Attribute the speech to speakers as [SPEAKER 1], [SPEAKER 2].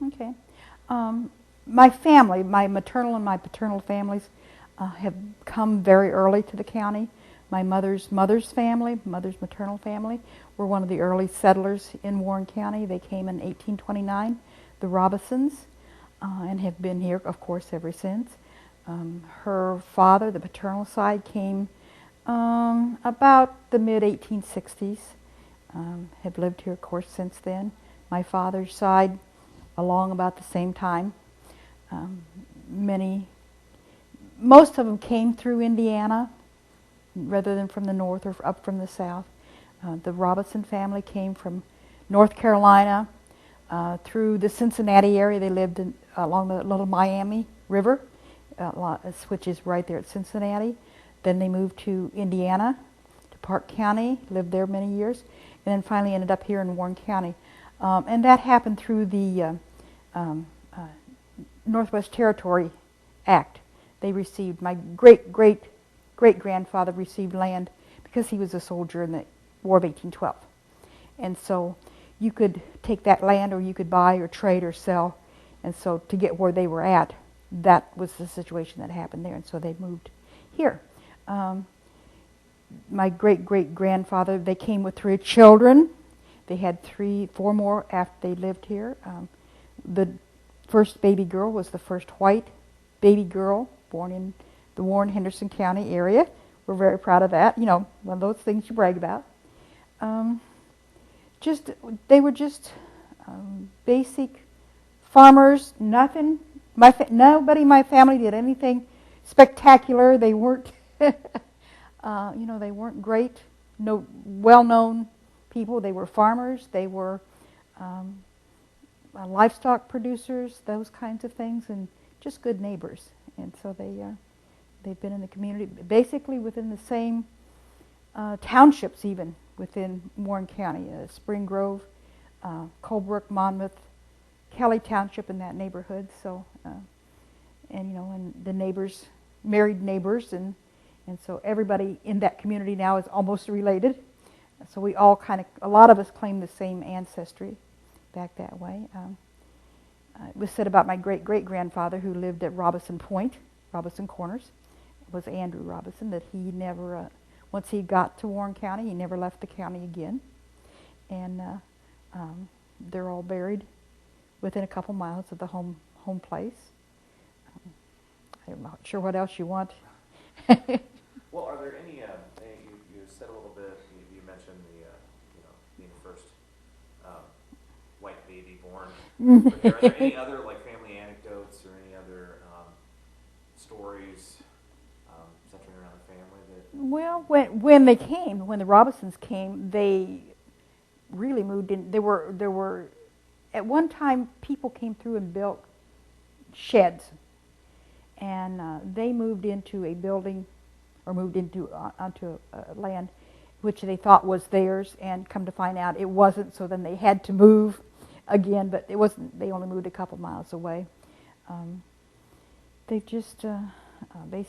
[SPEAKER 1] Okay. My family, my maternal and my paternal families, have come very early to the county. My mother's family, mother's maternal family, were one of the early settlers in Warren County. They came in 1829, the Robinsons, and have been here, of course, ever since. Her father, the paternal side, came about the mid-1860s. Have lived here, of course, since then. My father's side, along about the same time. Most of them came through Indiana rather than from the north or up from the south. The Robinson family came from North Carolina through the Cincinnati area. They lived along the Little Miami River, which is right there at Cincinnati. Then they moved to Indiana, to Park County, lived there many years, and then finally ended up here in Warren County. And that happened through the Northwest Territory Act. They received, my great-great-great-grandfather received land because he was a soldier in the War of 1812. And so you could take that land or you could buy or trade or sell. And so to get where they were at, that was the situation that happened there. And so they moved here. My great-great-grandfather, they came with 3 children. They had 4 more after they lived here. The first baby girl was the first white baby girl born in the Warren-Henderson County area. We're very proud of that. You know, one of those things you brag about. They were just basic farmers. Nothing. Nobody in my family did anything spectacular. They weren't, they weren't great, no well-known people. They were farmers. They were livestock producers, those kinds of things, and just good neighbors. And so they've been in the community, basically within the same townships, even within Warren County, Spring Grove, Colebrook, Monmouth, Kelly Township, in that neighborhood. So, and the neighbors, married neighbors, and so everybody in that community now is almost related. So we all a lot of us claim the same ancestry back that way. It was said about my great-great-grandfather, who lived at Robinson Point, Robinson Corners, was Andrew Robinson, that he never, once he got to Warren County, he never left the county again. And they're all buried within a couple miles of the home place. I'm not sure what else you want.
[SPEAKER 2] Well, are there any, you said a little bit, you mentioned being the first white baby born. Are there any other family anecdotes or any other stories centering around the family that?
[SPEAKER 1] Well, when the Robinsons came, they really moved in. There were at one time people came through and built sheds, and they moved into a building, or moved onto land which they thought was theirs, and come to find out it wasn't. So then they had to move again, but it wasn't. They only moved a couple miles away. They just